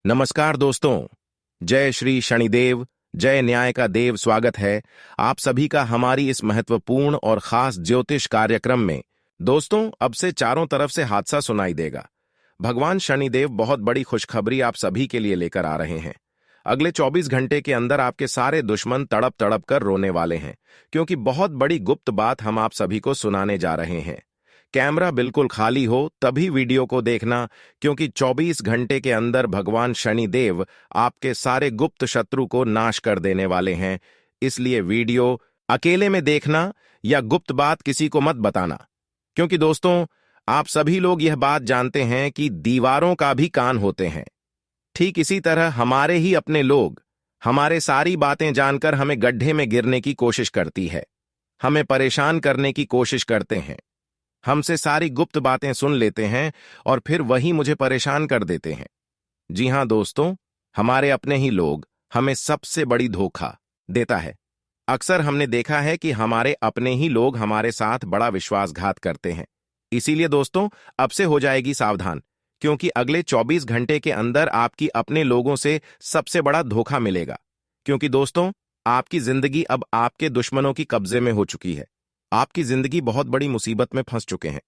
नमस्कार दोस्तों। जय श्री शनिदेव, जय न्याय का देव। स्वागत है आप सभी का हमारी इस महत्वपूर्ण और खास ज्योतिष कार्यक्रम में। दोस्तों, अब से चारों तरफ से हादसा सुनाई देगा। भगवान शनिदेव बहुत बड़ी खुशखबरी आप सभी के लिए लेकर आ रहे हैं। अगले 24 घंटे के अंदर आपके सारे दुश्मन तड़प तड़प कर रोने वाले हैं, क्योंकि बहुत बड़ी गुप्त बात हम आप सभी को सुनाने जा रहे हैं। कैमरा बिल्कुल खाली हो तभी वीडियो को देखना, क्योंकि 24 घंटे के अंदर भगवान शनिदेव आपके सारे गुप्त शत्रु को नाश कर देने वाले हैं। इसलिए वीडियो अकेले में देखना या गुप्त बात किसी को मत बताना, क्योंकि दोस्तों, आप सभी लोग यह बात जानते हैं कि दीवारों का भी कान होते हैं। ठीक इसी तरह हमारे ही अपने लोग हमारे सारी बातें जानकर हमें गड्ढे में गिरने की कोशिश करती है, हमें परेशान करने की कोशिश करते हैं, हमसे सारी गुप्त बातें सुन लेते हैं और फिर वही मुझे परेशान कर देते हैं। जी हां दोस्तों, हमारे अपने ही लोग हमें सबसे बड़ी धोखा देता है। अक्सर हमने देखा है कि हमारे अपने ही लोग हमारे साथ बड़ा विश्वासघात करते हैं। इसीलिए दोस्तों, अब से हो जाएगी सावधान, क्योंकि अगले 24 घंटे के अंदर आपकी अपने लोगों से सबसे बड़ा धोखा मिलेगा। क्योंकि दोस्तों, आपकी जिंदगी अब आपके दुश्मनों की कब्जे में हो चुकी है। आपकी जिंदगी बहुत बड़ी मुसीबत में फंस चुके हैं।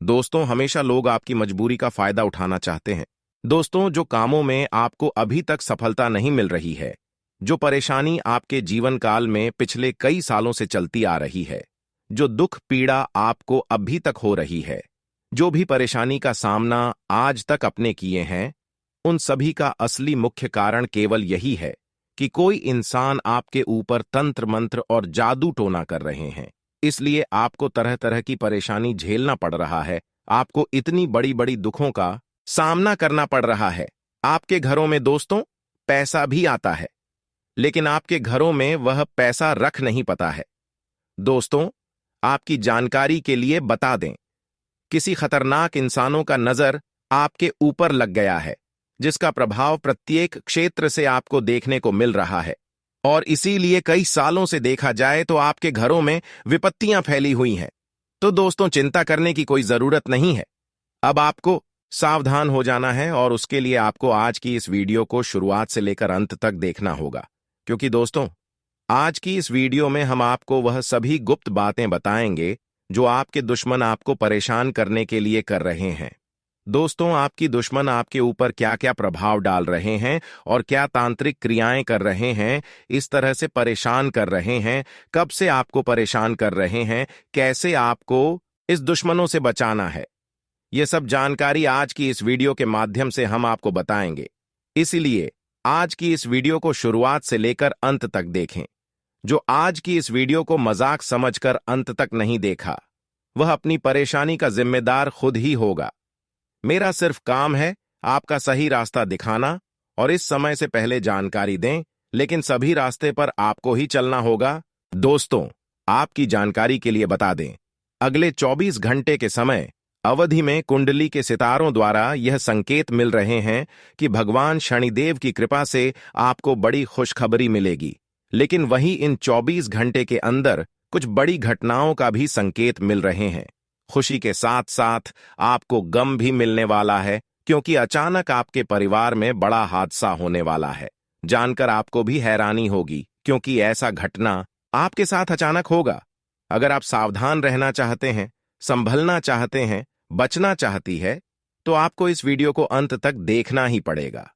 दोस्तों, हमेशा लोग आपकी मजबूरी का फायदा उठाना चाहते हैं। दोस्तों, जो कामों में आपको अभी तक सफलता नहीं मिल रही है, जो परेशानी आपके जीवन काल में पिछले कई सालों से चलती आ रही है, जो दुख पीड़ा आपको अभी तक हो रही है, जो भी परेशानी का सामना आज तक अपने किए हैं, उन सभी का असली मुख्य कारण केवल यही है कि कोई इंसान आपके ऊपर तंत्र मंत्र और जादू टोना कर रहे हैं। इसलिए आपको तरह तरह की परेशानी झेलना पड़ रहा है। आपको इतनी बड़ी बड़ी दुखों का सामना करना पड़ रहा है। आपके घरों में दोस्तों पैसा भी आता है, लेकिन आपके घरों में वह पैसा रख नहीं पाता है। दोस्तों, आपकी जानकारी के लिए बता दें, किसी खतरनाक इंसानों का नजर आपके ऊपर लग गया है, जिसका प्रभाव प्रत्येक क्षेत्र से आपको देखने को मिल रहा है। और इसीलिए कई सालों से देखा जाए तो आपके घरों में विपत्तियां फैली हुई हैं। तो दोस्तों, चिंता करने की कोई जरूरत नहीं है। अब आपको सावधान हो जाना है, और उसके लिए आपको आज की इस वीडियो को शुरुआत से लेकर अंत तक देखना होगा। क्योंकि दोस्तों, आज की इस वीडियो में हम आपको वह सभी गुप्त बातें बताएंगे जो आपके दुश्मन आपको परेशान करने के लिए कर रहे हैं। दोस्तों, आपकी दुश्मन आपके ऊपर क्या क्या प्रभाव डाल रहे हैं और क्या तांत्रिक क्रियाएं कर रहे हैं, इस तरह से परेशान कर रहे हैं, कब से आपको परेशान कर रहे हैं, कैसे आपको इस दुश्मनों से बचाना है, ये सब जानकारी आज की इस वीडियो के माध्यम से हम आपको बताएंगे। इसलिए आज की इस वीडियो को शुरुआत से लेकर अंत तक देखें। जो आज की इस वीडियो को मजाक समझकर अंत तक नहीं देखा, वह अपनी परेशानी का जिम्मेदार खुद ही होगा। मेरा सिर्फ काम है आपका सही रास्ता दिखाना और इस समय से पहले जानकारी दें, लेकिन सभी रास्ते पर आपको ही चलना होगा। दोस्तों, आपकी जानकारी के लिए बता दें, अगले 24 घंटे के समय अवधि में कुंडली के सितारों द्वारा यह संकेत मिल रहे हैं कि भगवान शनिदेव की कृपा से आपको बड़ी खुशखबरी मिलेगी। लेकिन वहीं इन 24 घंटे के अंदर कुछ बड़ी घटनाओं का भी संकेत मिल रहे हैं। खुशी के साथ साथ आपको गम भी मिलने वाला है, क्योंकि अचानक आपके परिवार में बड़ा हादसा होने वाला है। जानकर आपको भी हैरानी होगी, क्योंकि ऐसा घटना आपके साथ अचानक होगा। अगर आप सावधान रहना चाहते हैं, संभलना चाहते हैं, बचना चाहती है, तो आपको इस वीडियो को अंत तक देखना ही पड़ेगा,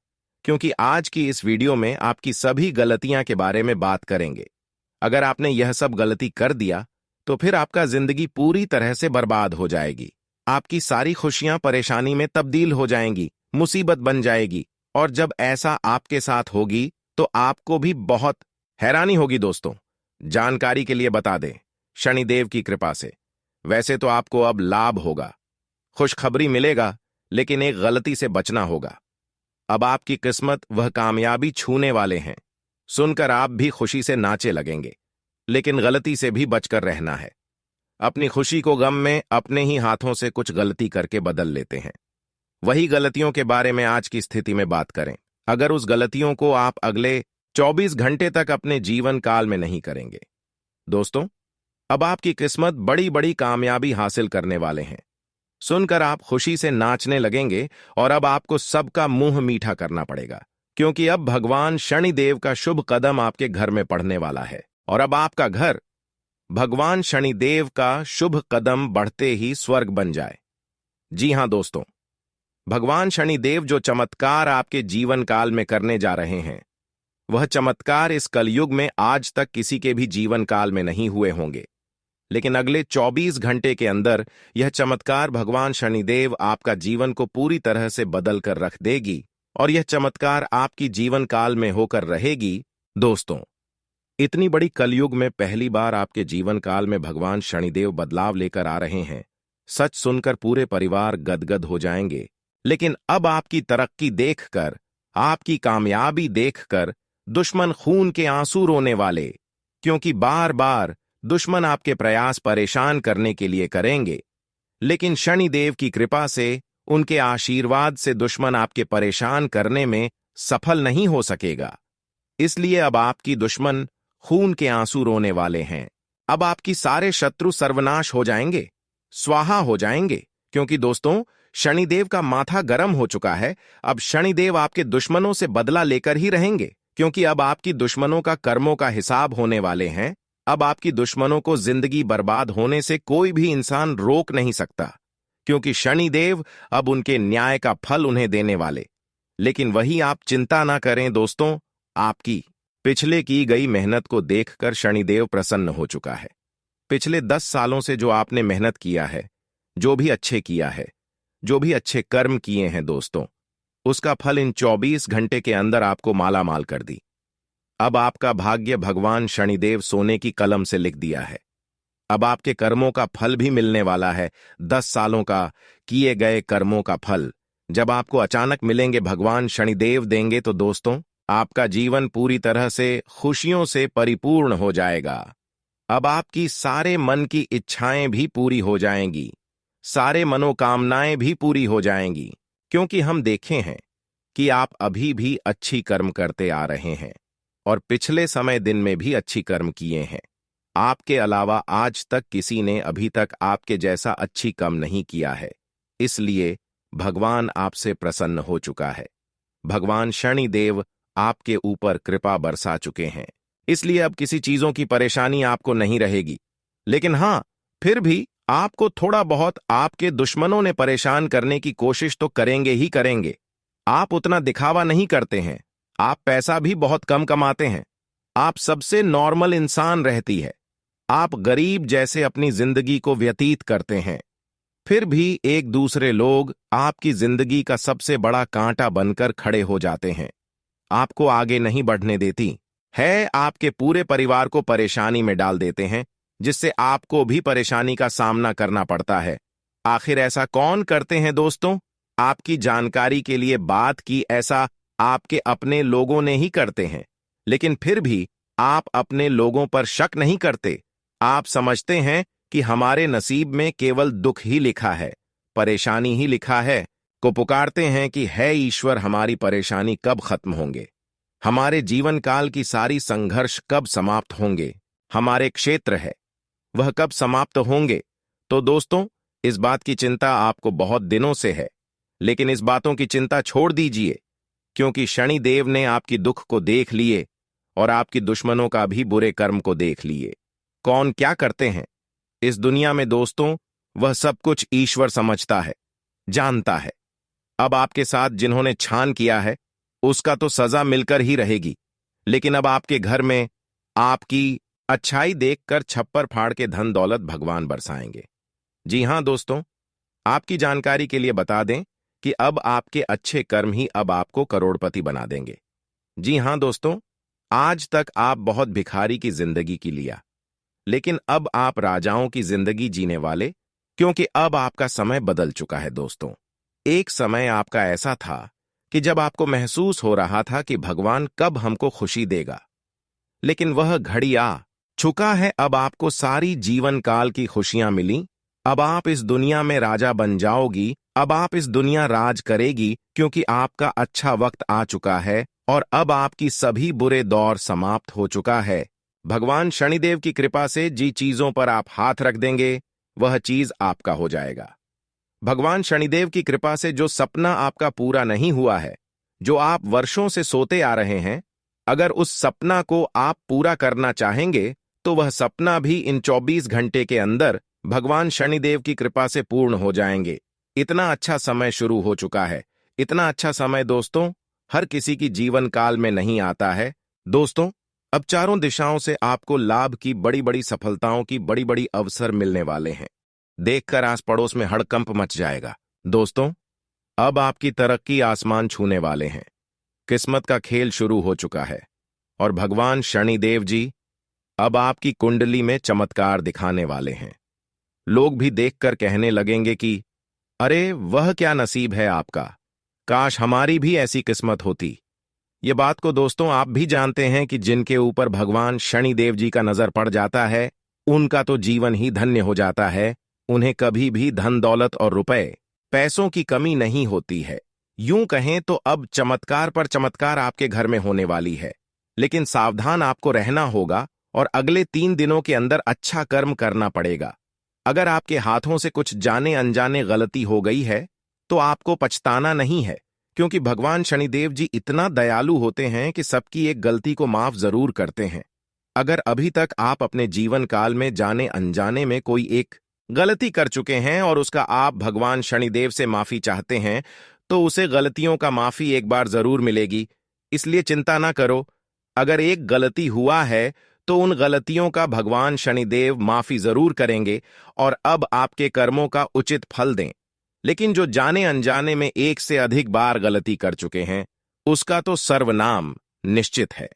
क्योंकि आज की इस वीडियो में आपकी सभी गलतियां के बारे में बात करेंगे। अगर आपने यह सब गलती कर दिया तो फिर आपका जिंदगी पूरी तरह से बर्बाद हो जाएगी। आपकी सारी खुशियां परेशानी में तब्दील हो जाएंगी, मुसीबत बन जाएगी। और जब ऐसा आपके साथ होगी तो आपको भी बहुत हैरानी होगी। दोस्तों, जानकारी के लिए बता दें, शनिदेव की कृपा से वैसे तो आपको अब लाभ होगा, खुशखबरी मिलेगा, लेकिन एक गलती से बचना होगा। अब आपकी किस्मत वह कामयाबी छूने वाले हैं। सुनकर आप भी खुशी से नाचे लगेंगे, लेकिन गलती से भी बचकर रहना है। अपनी खुशी को गम में अपने ही हाथों से कुछ गलती करके बदल लेते हैं। वही गलतियों के बारे में आज की स्थिति में बात करें। अगर उस गलतियों को आप अगले 24 घंटे तक अपने जीवन काल में नहीं करेंगे, दोस्तों, अब आपकी किस्मत बड़ी बड़ी कामयाबी हासिल करने वाले हैं। सुनकर आप खुशी से नाचने लगेंगे और अब आपको सबका मुंह मीठा करना पड़ेगा, क्योंकि अब भगवान शनिदेव का शुभ कदम आपके घर में पड़ने वाला है और अब आपका घर भगवान शनिदेव का शुभ कदम बढ़ते ही स्वर्ग बन जाए। जी हां दोस्तों, भगवान शनिदेव जो चमत्कार आपके जीवन काल में करने जा रहे हैं, वह चमत्कार इस कलयुग में आज तक किसी के भी जीवन काल में नहीं हुए होंगे। लेकिन अगले 24 घंटे के अंदर यह चमत्कार भगवान शनिदेव आपका जीवन को पूरी तरह से बदल कर रख देगी और यह चमत्कार आपकी जीवन काल में होकर रहेगी। दोस्तों, इतनी बड़ी कलयुग में पहली बार आपके जीवन काल में भगवान शनिदेव बदलाव लेकर आ रहे हैं। सच सुनकर पूरे परिवार गदगद हो जाएंगे। लेकिन अब आपकी तरक्की देखकर, आपकी कामयाबी देखकर दुश्मन खून के आंसू रोने वाले, क्योंकि बार बार दुश्मन आपके प्रयास परेशान करने के लिए करेंगे, लेकिन शनिदेव की कृपा से, उनके आशीर्वाद से दुश्मन आपके परेशान करने में सफल नहीं हो सकेगा। इसलिए अब आपकी दुश्मन खून के आंसू रोने वाले हैं। अब आपकी सारे शत्रु सर्वनाश हो जाएंगे, स्वाहा हो जाएंगे, क्योंकि दोस्तों शनिदेव का माथा गर्म हो चुका है। अब शनिदेव आपके दुश्मनों से बदला लेकर ही रहेंगे, क्योंकि अब आपकी दुश्मनों का कर्मों का हिसाब होने वाले हैं। अब आपकी दुश्मनों को जिंदगी बर्बाद होने से कोई भी इंसान रोक नहीं सकता, क्योंकि शनिदेव अब उनके न्याय का फल उन्हें देने वाले। लेकिन वही आप चिंता ना करें दोस्तों, आपकी पिछले की गई मेहनत को देखकर शनिदेव प्रसन्न हो चुका है। पिछले 10 सालों से जो आपने मेहनत किया है, जो भी अच्छे किया है, जो भी अच्छे कर्म किए हैं दोस्तों, उसका फल इन 24 घंटे के अंदर आपको माला माल कर दी। अब आपका भाग्य भगवान शनिदेव सोने की कलम से लिख दिया है। अब आपके कर्मों का फल भी मिलने वाला है। 10 सालों का किए गए कर्मों का फल जब आपको अचानक मिलेंगे, भगवान शनिदेव देंगे, तो दोस्तों आपका जीवन पूरी तरह से खुशियों से परिपूर्ण हो जाएगा। अब आपकी सारे मन की इच्छाएं भी पूरी हो जाएंगी, सारे मनोकामनाएं भी पूरी हो जाएंगी, क्योंकि हम देखे हैं कि आप अभी भी अच्छी कर्म करते आ रहे हैं और पिछले समय दिन में भी अच्छी कर्म किए हैं। आपके अलावा आज तक किसी ने अभी तक आपके जैसा अच्छी कर्म नहीं किया है। इसलिए भगवान आपसे प्रसन्न हो चुका है। भगवान शनिदेव आपके ऊपर कृपा बरसा चुके हैं। इसलिए अब किसी चीजों की परेशानी आपको नहीं रहेगी। लेकिन हां, फिर भी आपको थोड़ा बहुत आपके दुश्मनों ने परेशान करने की कोशिश तो करेंगे ही करेंगे। आप उतना दिखावा नहीं करते हैं, आप पैसा भी बहुत कम कमाते हैं, आप सबसे नॉर्मल इंसान रहती है, आप गरीब जैसे अपनी जिंदगी को व्यतीत करते हैं। फिर भी एक दूसरे लोग आपकी जिंदगी का सबसे बड़ा कांटा बनकर खड़े हो जाते हैं, आपको आगे नहीं बढ़ने देती है, आपके पूरे परिवार को परेशानी में डाल देते हैं, जिससे आपको भी परेशानी का सामना करना पड़ता है। आखिर ऐसा कौन करते हैं दोस्तों? आपकी जानकारी के लिए बात की, ऐसा आपके अपने लोगों ने ही करते हैं। लेकिन फिर भी आप अपने लोगों पर शक नहीं करते। आप समझते हैं कि हमारे नसीब में केवल दुख ही लिखा है, परेशानी ही लिखा है, को पुकारते हैं कि है ईश्वर, हमारी परेशानी कब खत्म होंगे, हमारे जीवन काल की सारी संघर्ष कब समाप्त होंगे, हमारे क्षेत्र है वह कब समाप्त होंगे। तो दोस्तों इस बात की चिंता आपको बहुत दिनों से है, लेकिन इस बातों की चिंता छोड़ दीजिए, क्योंकि शनिदेव ने आपकी दुख को देख लिए और आपकी दुश्मनों का भी बुरे कर्म को देख लिए। कौन क्या करते हैं इस दुनिया में दोस्तों, वह सब कुछ ईश्वर समझता है, जानता है। अब आपके साथ जिन्होंने छान किया है उसका तो सजा मिलकर ही रहेगी, लेकिन अब आपके घर में आपकी अच्छाई देखकर छप्पर फाड़ के धन दौलत भगवान बरसाएंगे। जी हां दोस्तों, आपकी जानकारी के लिए बता दें कि अब आपके अच्छे कर्म ही अब आपको करोड़पति बना देंगे। जी हां दोस्तों, आज तक आप बहुत भिखारी की जिंदगी की लिया, लेकिन अब आप राजाओं की जिंदगी जीने वाले, क्योंकि अब आपका समय बदल चुका है दोस्तों। एक समय आपका ऐसा था कि जब आपको महसूस हो रहा था कि भगवान कब हमको खुशी देगा, लेकिन वह घड़ी आ चुका है। अब आपको सारी जीवन काल की खुशियां मिली। अब आप इस दुनिया में राजा बन जाओगी, अब आप इस दुनिया राज करेगी, क्योंकि आपका अच्छा वक्त आ चुका है और अब आपकी सभी बुरे दौर समाप्त हो चुका है। भगवान शनिदेव की कृपा से जी चीजों पर आप हाथ रख देंगे, वह चीज आपका हो जाएगा। भगवान शनिदेव की कृपा से जो सपना आपका पूरा नहीं हुआ है, जो आप वर्षों से सोते आ रहे हैं, अगर उस सपना को आप पूरा करना चाहेंगे तो वह सपना भी इन 24 घंटे के अंदर भगवान शनिदेव की कृपा से पूर्ण हो जाएंगे। इतना अच्छा समय शुरू हो चुका है। इतना अच्छा समय दोस्तों हर किसी की जीवन काल में नहीं आता है। दोस्तों, अब चारों दिशाओं से आपको लाभ की बड़ी बड़ी सफलताओं की बड़ी बड़ी अवसर मिलने वाले हैं। देखकर आस पड़ोस में हड़कंप मच जाएगा। दोस्तों, अब आपकी तरक्की आसमान छूने वाले हैं। किस्मत का खेल शुरू हो चुका है और भगवान शनिदेव जी अब आपकी कुंडली में चमत्कार दिखाने वाले हैं। लोग भी देखकर कहने लगेंगे कि अरे वह क्या नसीब है आपका, काश हमारी भी ऐसी किस्मत होती। ये बात को दोस्तों आप भी जानते हैं कि जिनके ऊपर भगवान शनिदेव जी का नजर पड़ जाता है उनका तो जीवन ही धन्य हो जाता है। उन्हें कभी भी धन दौलत और रुपए पैसों की कमी नहीं होती है। यूं कहें तो अब चमत्कार पर चमत्कार आपके घर में होने वाली है। लेकिन सावधान आपको रहना होगा और अगले 3 दिनों के अंदर अच्छा कर्म करना पड़ेगा। अगर आपके हाथों से कुछ जाने अनजाने गलती हो गई है तो आपको पछताना नहीं है, क्योंकि भगवान शनिदेव जी इतना दयालु होते हैं कि सबकी एक गलती को माफ जरूर करते हैं। अगर अभी तक आप अपने जीवन काल में जाने अनजाने में कोई एक गलती कर चुके हैं और उसका आप भगवान शनिदेव से माफी चाहते हैं तो उसे गलतियों का माफी एक बार जरूर मिलेगी। इसलिए चिंता ना करो। अगर एक गलती हुआ है तो उन गलतियों का भगवान शनिदेव माफी जरूर करेंगे और अब आपके कर्मों का उचित फल दें। लेकिन जो जाने अनजाने में एक से अधिक बार गलती कर चुके हैं उसका तो सर्वनाम निश्चित है।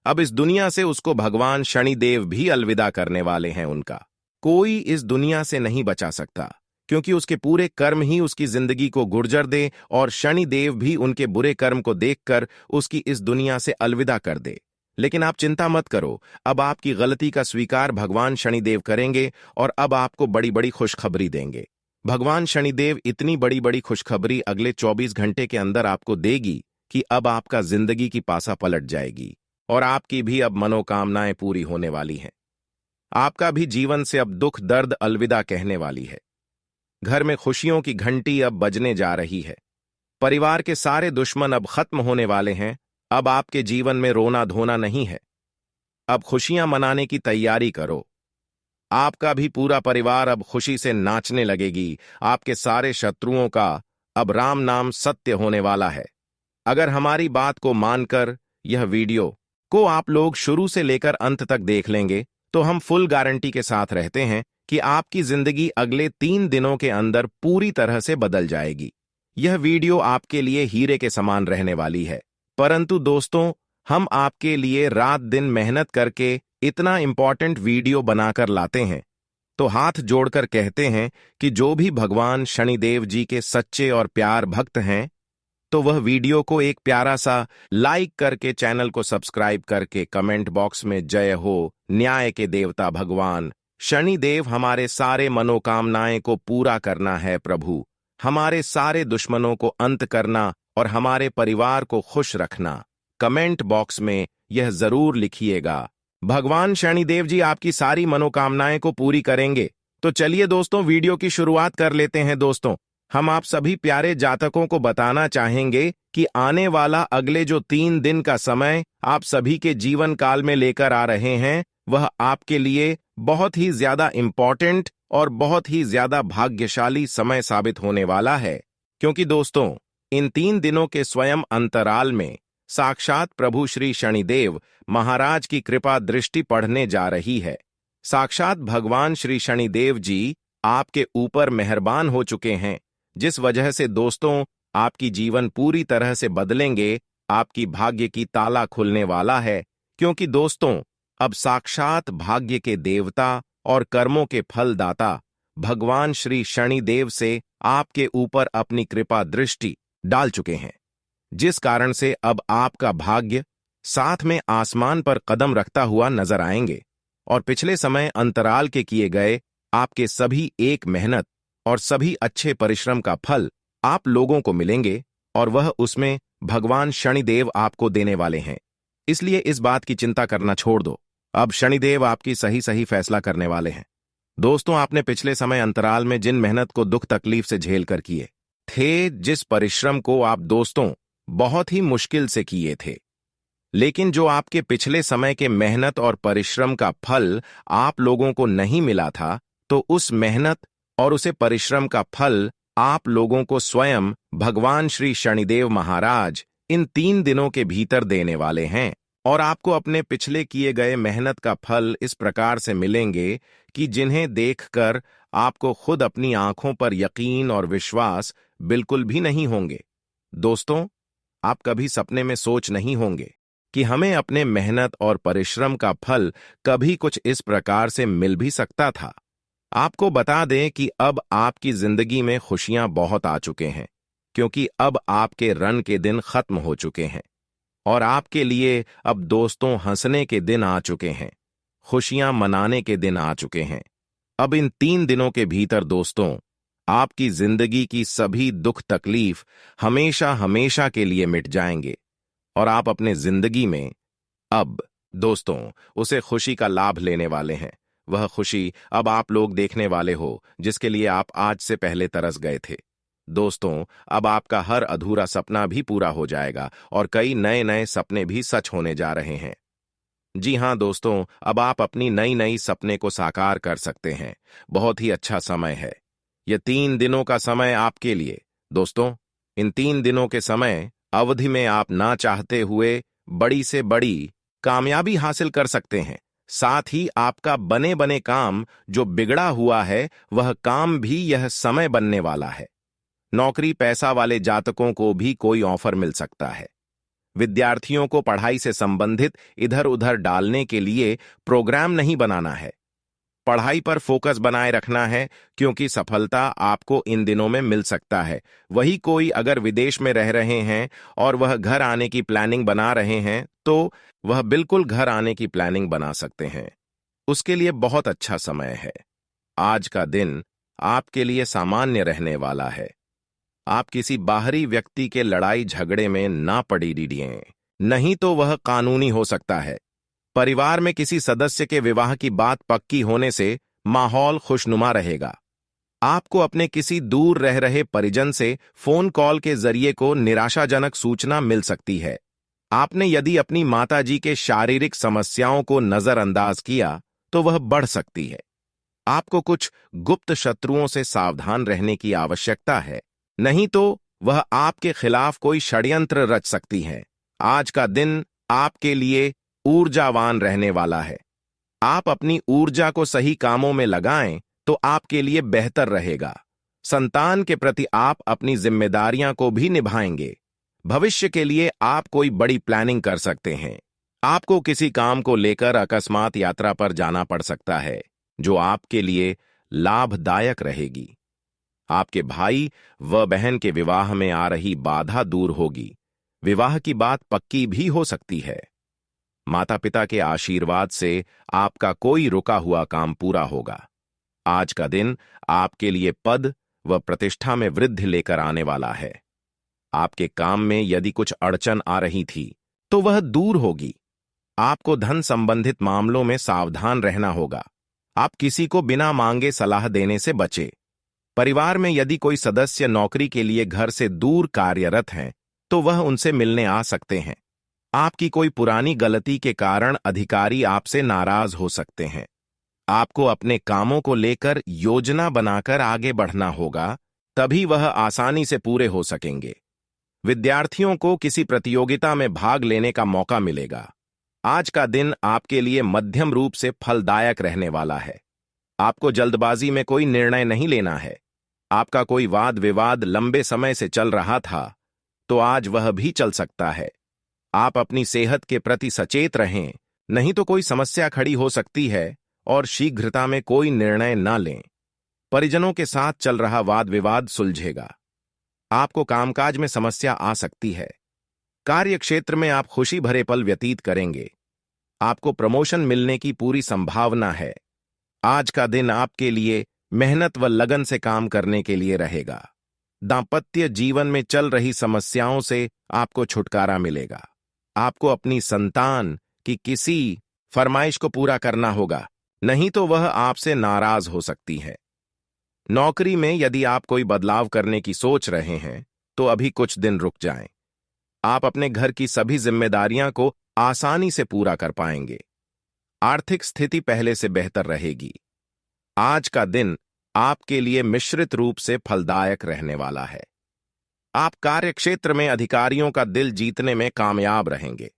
अब इस दुनिया से उसको भगवान शनिदेव भी अलविदा करने वाले हैं। उनका कोई इस दुनिया से नहीं बचा सकता, क्योंकि उसके पूरे कर्म ही उसकी जिंदगी को गुर्जर दे और शनिदेव भी उनके बुरे कर्म को देखकर उसकी इस दुनिया से अलविदा कर दे। लेकिन आप चिंता मत करो, अब आपकी गलती का स्वीकार भगवान शनिदेव करेंगे और अब आपको बड़ी बड़ी खुशखबरी देंगे। भगवान शनिदेव इतनी बड़ी बड़ी खुशखबरी अगले 24 घंटे के अंदर आपको देगी कि अब आपका जिंदगी की पासा पलट जाएगी और आपकी भी अब मनोकामनाएं पूरी होने वाली हैं। आपका भी जीवन से अब दुख दर्द अलविदा कहने वाली है। घर में खुशियों की घंटी अब बजने जा रही है। परिवार के सारे दुश्मन अब खत्म होने वाले हैं। अब आपके जीवन में रोना धोना नहीं है। अब खुशियां मनाने की तैयारी करो। आपका भी पूरा परिवार अब खुशी से नाचने लगेगी। आपके सारे शत्रुओं का अब राम नाम सत्य होने वाला है। अगर हमारी बात को मानकर यह वीडियो को आप लोग शुरू से लेकर अंत तक देख लेंगे तो हम फुल गारंटी के साथ रहते हैं कि आपकी जिंदगी अगले 3 दिनों के अंदर पूरी तरह से बदल जाएगी। यह वीडियो आपके लिए हीरे के समान रहने वाली है। परंतु दोस्तों, हम आपके लिए रात दिन मेहनत करके इतना इंपॉर्टेंट वीडियो बनाकर लाते हैं, तो हाथ जोड़कर कहते हैं कि जो भी भगवान शनिदेव जी के सच्चे और प्यार भक्त हैं तो वह वीडियो को एक प्यारा सा लाइक करके चैनल को सब्सक्राइब करके कमेंट बॉक्स में जय हो न्याय के देवता भगवान शनिदेव, हमारे सारे मनोकामनाएं को पूरा करना है प्रभु, हमारे सारे दुश्मनों को अंत करना और हमारे परिवार को खुश रखना। कमेंट बॉक्स में यह जरूर लिखिएगा। भगवान शनिदेव जी आपकी सारी मनोकामनाएं को पूरी करेंगे। तो चलिए दोस्तों, वीडियो की शुरुआत कर लेते हैं। दोस्तों, हम आप सभी प्यारे जातकों को बताना चाहेंगे कि आने वाला अगले जो 3 दिन का समय आप सभी के जीवन काल में लेकर आ रहे हैं वह आपके लिए बहुत ही ज्यादा इंपॉर्टेंट और बहुत ही ज्यादा भाग्यशाली समय साबित होने वाला है। क्योंकि दोस्तों, इन 3 दिनों के स्वयं अंतराल में साक्षात प्रभु श्री शनिदेव महाराज की कृपा दृष्टि पढ़ने जा रही है। साक्षात भगवान श्री शनिदेव जी आपके ऊपर मेहरबान हो चुके हैं, जिस वजह से दोस्तों आपकी जीवन पूरी तरह से बदलेंगे। आपकी भाग्य की ताला खुलने वाला है, क्योंकि दोस्तों अब साक्षात भाग्य के देवता और कर्मों के फलदाता भगवान श्री शनिदेव से आपके ऊपर अपनी कृपा दृष्टि डाल चुके हैं, जिस कारण से अब आपका भाग्य साथ में आसमान पर कदम रखता हुआ नजर आएंगे और पिछले समय अंतराल के किए गए आपके सभी एक मेहनत और सभी अच्छे परिश्रम का फल आप लोगों को मिलेंगे और वह उसमें भगवान शनिदेव आपको देने वाले हैं। इसलिए इस बात की चिंता करना छोड़ दो। अब शनिदेव आपकी सही सही फैसला करने वाले हैं। दोस्तों, आपने पिछले समय अंतराल में जिन मेहनत को दुख तकलीफ से झेल कर किए थे, जिस परिश्रम को आप दोस्तों बहुत ही मुश्किल से किए थे, लेकिन जो आपके पिछले समय के मेहनत और परिश्रम का फल आप लोगों को नहीं मिला था, तो उस मेहनत और उसे परिश्रम का फल आप लोगों को स्वयं भगवान श्री शनिदेव महाराज इन 3 दिनों के भीतर देने वाले हैं। और आपको अपने पिछले किए गए मेहनत का फल इस प्रकार से मिलेंगे कि जिन्हें देखकर आपको खुद अपनी आंखों पर यकीन और विश्वास बिल्कुल भी नहीं होंगे। दोस्तों, आप कभी सपने में सोच नहीं होंगे कि हमें अपने मेहनत और परिश्रम का फल कभी कुछ इस प्रकार से मिल भी सकता था। आपको बता दें कि अब आपकी जिंदगी में खुशियां बहुत आ चुके हैं, क्योंकि अब आपके रन के दिन खत्म हो चुके हैं और आपके लिए अब दोस्तों हंसने के दिन आ चुके हैं, खुशियां मनाने के दिन आ चुके हैं। अब इन 3 दिनों के भीतर दोस्तों, आपकी जिंदगी की सभी दुख तकलीफ हमेशा हमेशा के लिए मिट जाएंगे और आप अपने जिंदगी में अब दोस्तों उसे खुशी का लाभ लेने वाले हैं। वह खुशी अब आप लोग देखने वाले हो जिसके लिए आप आज से पहले तरस गए थे। दोस्तों, अब आपका हर अधूरा सपना भी पूरा हो जाएगा और कई नए नए सपने भी सच होने जा रहे हैं। जी हां दोस्तों, अब आप अपनी नई नई सपने को साकार कर सकते हैं। बहुत ही अच्छा समय है ये 3 दिनों का समय आपके लिए। दोस्तों, इन 3 दिनों के समय अवधि में आप ना चाहते हुए बड़ी से बड़ी कामयाबी हासिल कर सकते हैं। साथ ही आपका बने बने काम जो बिगड़ा हुआ है, वह काम भी यह समय बनने वाला है। नौकरी पैसा वाले जातकों को भी कोई ऑफर मिल सकता है। विद्यार्थियों को पढ़ाई से संबंधित इधर उधर डालने के लिए प्रोग्राम नहीं बनाना है। पढ़ाई पर फोकस बनाए रखना है, क्योंकि सफलता आपको इन दिनों में मिल सकता है। वही कोई अगर विदेश में रह रहे हैं और वह घर आने की प्लानिंग बना रहे हैं, तो वह बिल्कुल घर आने की प्लानिंग बना सकते हैं। उसके लिए बहुत अच्छा समय है। आज का दिन आपके लिए सामान्य रहने वाला है। आप किसी बाहरी व्यक्ति के लड़ाई झगड़े में ना पड़ी दीजिए, नहीं तो वह कानूनी हो सकता है। परिवार में किसी सदस्य के विवाह की बात पक्की होने से माहौल खुशनुमा रहेगा। आपको अपने किसी दूर रह रहे परिजन से फोन कॉल के जरिए को निराशाजनक सूचना मिल सकती है। आपने यदि अपनी माताजी के शारीरिक समस्याओं को नजरअंदाज किया तो वह बढ़ सकती है। आपको कुछ गुप्त शत्रुओं से सावधान रहने की आवश्यकता है, नहीं तो वह आपके खिलाफ कोई षड्यंत्र रच सकती है। आज का दिन आपके लिए ऊर्जावान रहने वाला है। आप अपनी ऊर्जा को सही कामों में लगाएं तो आपके लिए बेहतर रहेगा। संतान के प्रति आप अपनी जिम्मेदारियां को भी निभाएंगे। भविष्य के लिए आप कोई बड़ी प्लानिंग कर सकते हैं। आपको किसी काम को लेकर अकस्मात यात्रा पर जाना पड़ सकता है, जो आपके लिए लाभदायक रहेगी। आपके भाई व बहन के विवाह में आ रही बाधा दूर होगी। विवाह की बात पक्की भी हो सकती है। माता पिता के आशीर्वाद से आपका कोई रुका हुआ काम पूरा होगा। आज का दिन आपके लिए पद व प्रतिष्ठा में वृद्धि लेकर आने वाला है। आपके काम में यदि कुछ अड़चन आ रही थी तो वह दूर होगी। आपको धन संबंधित मामलों में सावधान रहना होगा। आप किसी को बिना मांगे सलाह देने से बचे। परिवार में यदि कोई सदस्य नौकरी के लिए घर से दूर कार्यरत हैं, तो वह उनसे मिलने आ सकते हैं। आपकी कोई पुरानी गलती के कारण अधिकारी आपसे नाराज हो सकते हैं। आपको अपने कामों को लेकर योजना बनाकर आगे बढ़ना होगा, तभी वह आसानी से पूरे हो सकेंगे। विद्यार्थियों को किसी प्रतियोगिता में भाग लेने का मौका मिलेगा। आज का दिन आपके लिए मध्यम रूप से फलदायक रहने वाला है। आपको जल्दबाजी में कोई निर्णय नहीं लेना है। आपका कोई वाद विवाद लंबे समय से चल रहा था, तो आज वह भी चल सकता है। आप अपनी सेहत के प्रति सचेत रहें, नहीं तो कोई समस्या खड़ी हो सकती है और शीघ्रता में कोई निर्णय न लें। परिजनों के साथ चल रहा वाद विवाद सुलझेगा। आपको कामकाज में समस्या आ सकती है। कार्य क्षेत्र में आप खुशी भरे पल व्यतीत करेंगे। आपको प्रमोशन मिलने की पूरी संभावना है। आज का दिन आपके लिए मेहनत व लगन से काम करने के लिए रहेगा। दांपत्य जीवन में चल रही समस्याओं से आपको छुटकारा मिलेगा। आपको अपनी संतान की किसी फरमाइश को पूरा करना होगा। नहीं तो वह आपसे नाराज हो सकती है। नौकरी में यदि आप कोई बदलाव करने की सोच रहे हैं, तो अभी कुछ दिन रुक जाएं। आप अपने घर की सभी जिम्मेदारियां को आसानी से पूरा कर पाएंगे। आर्थिक स्थिति पहले से बेहतर रहेगी। आज का दिन आपके लिए मिश्रित रूप से फलदायक रहने वाला है। आप कार्यक्षेत्र में अधिकारियों का दिल जीतने में कामयाब रहेंगे।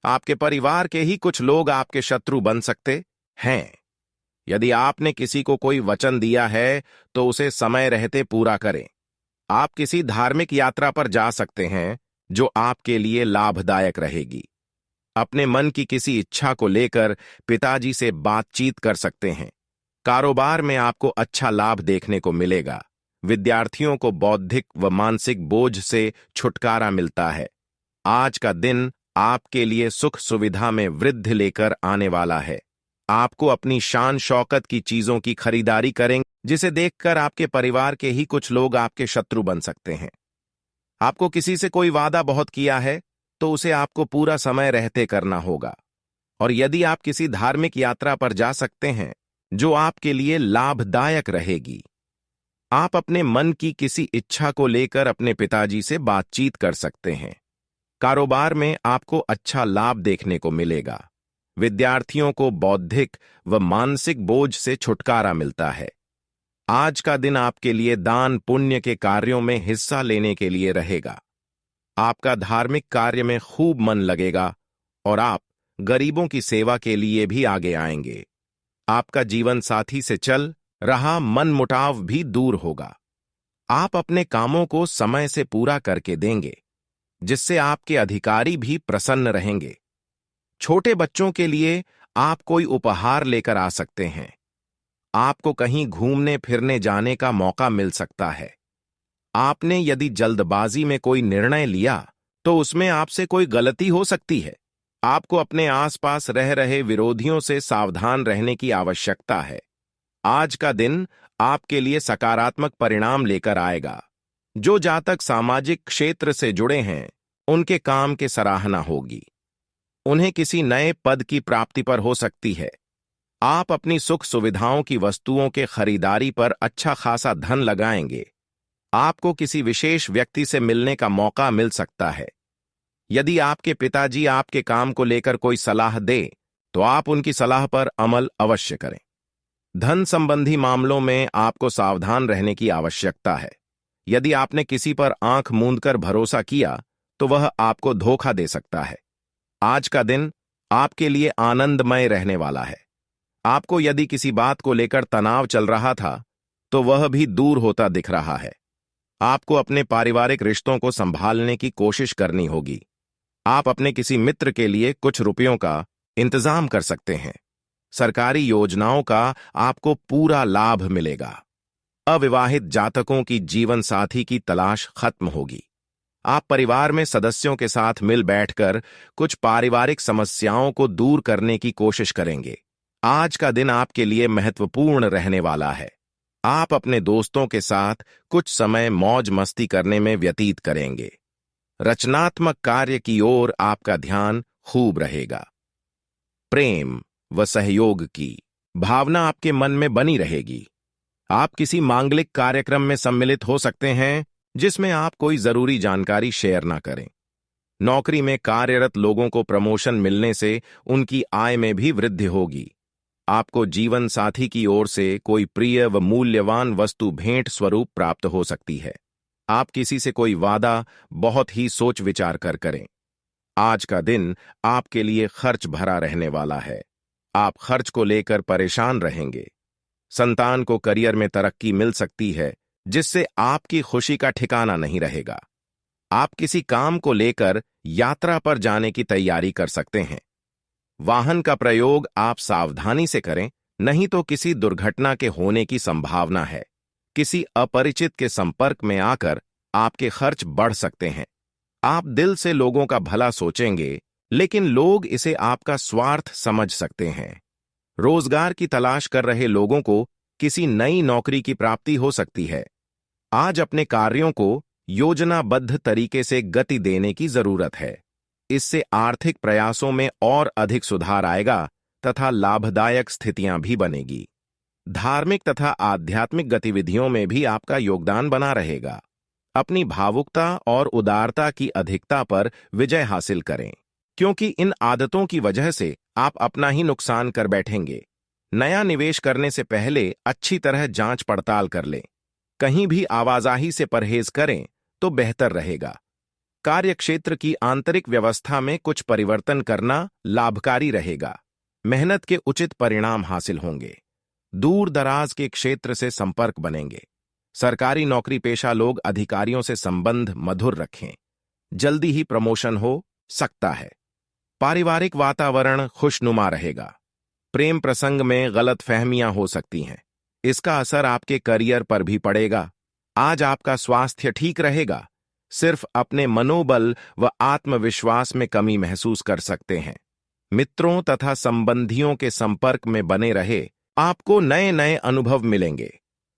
आपके परिवार के ही कुछ लोग आपके शत्रु बन सकते हैं। यदि आपने किसी को कोई वचन दिया है तो उसे समय रहते पूरा करें। आप किसी धार्मिक यात्रा पर जा सकते हैं जो आपके लिए लाभदायक रहेगी। अपने मन की किसी इच्छा को लेकर पिताजी से बातचीत कर सकते हैं। कारोबार में आपको अच्छा लाभ देखने को मिलेगा। विद्यार्थियों को बौद्धिक व मानसिक बोझ से छुटकारा मिलता है। आज का दिन आपके लिए सुख सुविधा में वृद्धि लेकर आने वाला है। आपको अपनी शान शौकत की चीजों की खरीदारी करेंगे, जिसे देखकर आपके परिवार के ही कुछ लोग आपके शत्रु बन सकते हैं। आपको किसी से कोई वादा बहुत किया है तो उसे आपको पूरा समय रहते करना होगा। और यदि आप किसी धार्मिक यात्रा पर जा सकते हैं जो आपके लिए लाभदायक रहेगी। आप अपने मन की किसी इच्छा को लेकर अपने पिताजी से बातचीत कर सकते हैं। कारोबार में आपको अच्छा लाभ देखने को मिलेगा। विद्यार्थियों को बौद्धिक व मानसिक बोझ से छुटकारा मिलता है। आज का दिन आपके लिए दान पुण्य के कार्यों में हिस्सा लेने के लिए रहेगा। आपका धार्मिक कार्य में खूब मन लगेगा और आप गरीबों की सेवा के लिए भी आगे आएंगे। आपका जीवन साथी से चल रहा मनमुटाव भी दूर होगा। आप अपने कामों को समय से पूरा करके देंगे, जिससे आपके अधिकारी भी प्रसन्न रहेंगे। छोटे बच्चों के लिए आप कोई उपहार लेकर आ सकते हैं। आपको कहीं घूमने फिरने जाने का मौका मिल सकता है। आपने यदि जल्दबाजी में कोई निर्णय लिया तो उसमें आपसे कोई गलती हो सकती है। आपको अपने आसपास रह रहे विरोधियों से सावधान रहने की आवश्यकता है। आज का दिन आपके लिए सकारात्मक परिणाम लेकर आएगा। जो जातक सामाजिक क्षेत्र से जुड़े हैं, उनके काम की सराहना होगी। उन्हें किसी नए पद की प्राप्ति पर हो सकती है। आप अपनी सुख सुविधाओं की वस्तुओं के खरीदारी पर अच्छा खासा धन लगाएंगे। आपको किसी विशेष व्यक्ति से मिलने का मौका मिल सकता है। यदि आपके पिताजी आपके काम को लेकर कोई सलाह दे तो आप उनकी सलाह पर अमल अवश्य करें। धन संबंधी मामलों में आपको सावधान रहने की आवश्यकता है। यदि आपने किसी पर आंख मूंदकर भरोसा किया तो वह आपको धोखा दे सकता है। आज का दिन आपके लिए आनंदमय रहने वाला है। आपको यदि किसी बात को लेकर तनाव चल रहा था तो वह भी दूर होता दिख रहा है। आपको अपने पारिवारिक रिश्तों को संभालने की कोशिश करनी होगी। आप अपने किसी मित्र के लिए कुछ रुपयों का इंतजाम कर सकते हैं। सरकारी योजनाओं का आपको पूरा लाभ मिलेगा। अविवाहित जातकों की जीवन साथी की तलाश खत्म होगी। आप परिवार में सदस्यों के साथ मिल बैठकर कुछ पारिवारिक समस्याओं को दूर करने की कोशिश करेंगे। आज का दिन आपके लिए महत्वपूर्ण रहने वाला है। आप अपने दोस्तों के साथ कुछ समय मौज मस्ती करने में व्यतीत करेंगे। रचनात्मक कार्य की ओर आपका ध्यान खूब रहेगा। प्रेम व सहयोग की भावना आपके मन में बनी रहेगी। आप किसी मांगलिक कार्यक्रम में सम्मिलित हो सकते हैं जिसमें आप कोई जरूरी जानकारी शेयर ना करें। नौकरी में कार्यरत लोगों को प्रमोशन मिलने से उनकी आय में भी वृद्धि होगी। आपको जीवन साथी की ओर से कोई प्रिय व मूल्यवान वस्तु भेंट स्वरूप प्राप्त हो सकती है। आप किसी से कोई वादा बहुत ही सोच विचार कर करें। आज का दिन आपके लिए खर्च भरा रहने वाला है। आप खर्च को लेकर परेशान रहेंगे। संतान को करियर में तरक्की मिल सकती है, जिससे आपकी खुशी का ठिकाना नहीं रहेगा। आप किसी काम को लेकर यात्रा पर जाने की तैयारी कर सकते हैं। वाहन का प्रयोग आप सावधानी से करें, नहीं तो किसी दुर्घटना के होने की संभावना है। किसी अपरिचित के संपर्क में आकर आपके खर्च बढ़ सकते हैं। आप दिल से लोगों का भला सोचेंगे, लेकिन लोग इसे आपका स्वार्थ समझ सकते हैं। रोजगार की तलाश कर रहे लोगों को किसी नई नौकरी की प्राप्ति हो सकती है। आज अपने कार्यों को योजनाबद्ध तरीके से गति देने की जरूरत है। इससे आर्थिक प्रयासों में और अधिक सुधार आएगा तथा लाभदायक स्थितियां भी बनेगी। धार्मिक तथा आध्यात्मिक गतिविधियों में भी आपका योगदान बना रहेगा। अपनी भावुकता और उदारता की अधिकता पर विजय हासिल करें, क्योंकि इन आदतों की वजह से आप अपना ही नुकसान कर बैठेंगे। नया निवेश करने से पहले अच्छी तरह जांच पड़ताल कर लें। कहीं भी आवाजाही से परहेज करें तो बेहतर रहेगा। कार्यक्षेत्र की आंतरिक व्यवस्था में कुछ परिवर्तन करना लाभकारी रहेगा। मेहनत के उचित परिणाम हासिल होंगे। दूर दराज के क्षेत्र से संपर्क बनेंगे। सरकारी नौकरी पेशा लोग अधिकारियों से संबंध मधुर रखें। जल्दी ही प्रमोशन हो सकता है। पारिवारिक वातावरण खुशनुमा रहेगा। प्रेम प्रसंग में गलतफहमियां हो सकती हैं। इसका असर आपके करियर पर भी पड़ेगा। आज आपका स्वास्थ्य ठीक रहेगा। सिर्फ अपने मनोबल व आत्मविश्वास में कमी महसूस कर सकते हैं। मित्रों तथा संबंधियों के संपर्क में बने रहे। आपको नए नए अनुभव मिलेंगे।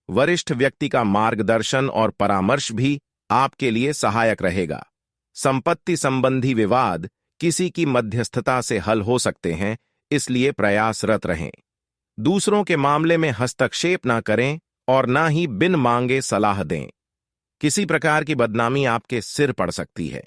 वरिष्ठ व्यक्ति का मार्गदर्शन और परामर्श भी आपके लिए सहायक रहेगा। संपत्ति संबंधी विवाद किसी की मध्यस्थता से हल हो सकते हैं, इसलिए प्रयासरत रहें। दूसरों के मामले में हस्तक्षेप ना करें और ना ही बिन मांगे सलाह दें। किसी प्रकार की बदनामी आपके सिर पड़ सकती है।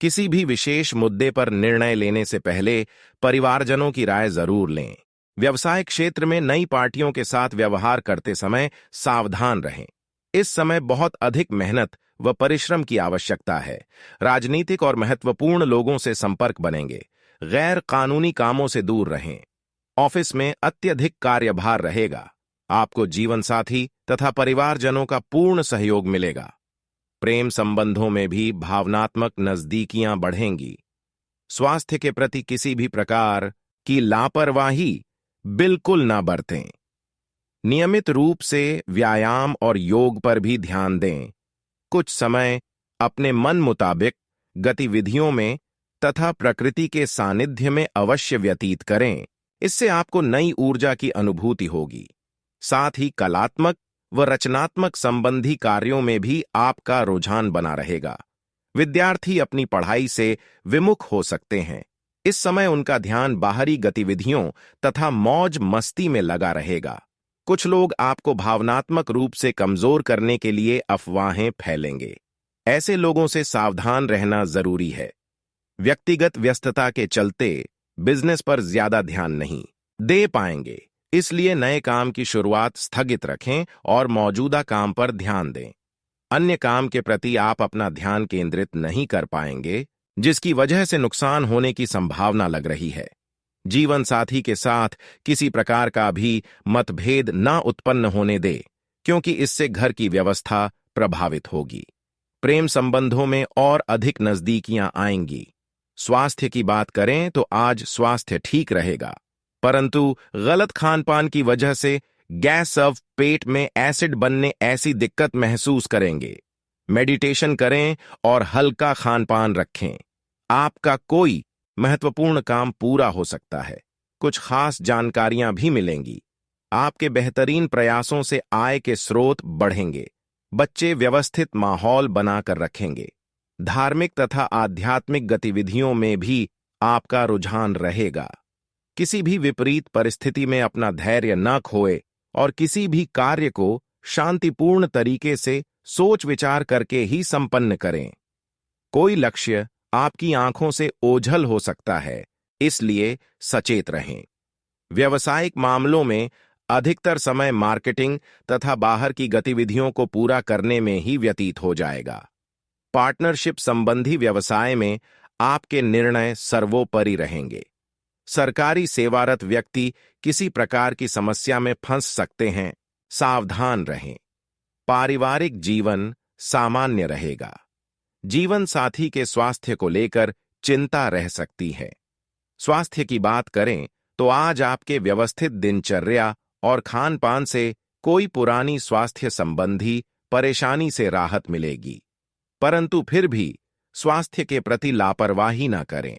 किसी भी विशेष मुद्दे पर निर्णय लेने से पहले परिवारजनों की राय जरूर लें। व्यवसाय क्षेत्र में नई पार्टियों के साथ व्यवहार करते समय सावधान रहें। इस समय बहुत अधिक मेहनत व परिश्रम की आवश्यकता है। राजनीतिक और महत्वपूर्ण लोगों से संपर्क बनेंगे। गैर कानूनी कामों से दूर रहें। ऑफिस में अत्यधिक कार्यभार रहेगा। आपको जीवन साथी तथा परिवारजनों का पूर्ण सहयोग मिलेगा। प्रेम संबंधों में भी भावनात्मक नजदीकियां बढ़ेंगी। स्वास्थ्य के प्रति किसी भी प्रकार की लापरवाही बिल्कुल ना बरतें। नियमित रूप से व्यायाम और योग पर भी ध्यान दें। कुछ समय अपने मन मुताबिक गतिविधियों में तथा प्रकृति के सानिध्य में अवश्य व्यतीत करें। इससे आपको नई ऊर्जा की अनुभूति होगी। साथ ही कलात्मक व रचनात्मक संबंधी कार्यों में भी आपका रुझान बना रहेगा। विद्यार्थी अपनी पढ़ाई से विमुख हो सकते हैं। इस समय उनका ध्यान बाहरी गतिविधियों तथा मौज मस्ती में लगा रहेगा। कुछ लोग आपको भावनात्मक रूप से कमजोर करने के लिए अफवाहें फैलेंगे। ऐसे लोगों से सावधान रहना जरूरी है। व्यक्तिगत व्यस्तता के चलते बिजनेस पर ज्यादा ध्यान नहीं दे पाएंगे, इसलिए नए काम की शुरुआत स्थगित रखें और मौजूदा काम पर ध्यान दें। अन्य काम के प्रति आप अपना ध्यान केंद्रित नहीं कर पाएंगे, जिसकी वजह से नुकसान होने की संभावना लग रही है। जीवन साथी के साथ किसी प्रकार का भी मतभेद ना उत्पन्न होने दे, क्योंकि इससे घर की व्यवस्था प्रभावित होगी। प्रेम संबंधों में और अधिक नजदीकियां आएंगी। स्वास्थ्य की बात करें तो आज स्वास्थ्य ठीक रहेगा, परंतु गलत खानपान की वजह से गैस ऑफ पेट में एसिड बनने ऐसी दिक्कत महसूस करेंगे। मेडिटेशन करें और हल्का खानपान रखें। आपका कोई महत्वपूर्ण काम पूरा हो सकता है। कुछ खास जानकारियां भी मिलेंगी। आपके बेहतरीन प्रयासों से आय के स्रोत बढ़ेंगे। बच्चे व्यवस्थित माहौल बनाकर रखेंगे। धार्मिक तथा आध्यात्मिक गतिविधियों में भी आपका रुझान रहेगा। किसी भी विपरीत परिस्थिति में अपना धैर्य न खोए और किसी भी कार्य को शांतिपूर्ण तरीके से सोच विचार करके ही संपन्न करें। कोई लक्ष्य आपकी आंखों से ओझल हो सकता है, इसलिए सचेत रहें। व्यावसायिक मामलों में अधिकतर समय मार्केटिंग तथा बाहर की गतिविधियों को पूरा करने में ही व्यतीत हो जाएगा। पार्टनरशिप संबंधी व्यवसाय में आपके निर्णय सर्वोपरि रहेंगे। सरकारी सेवारत व्यक्ति किसी प्रकार की समस्या में फंस सकते हैं, सावधान रहें। पारिवारिक जीवन सामान्य रहेगा। जीवन साथी के स्वास्थ्य को लेकर चिंता रह सकती है। स्वास्थ्य की बात करें तो आज आपके व्यवस्थित दिनचर्या और खान पान से कोई पुरानी स्वास्थ्य संबंधी परेशानी से राहत मिलेगी, परंतु फिर भी स्वास्थ्य के प्रति लापरवाही न करें।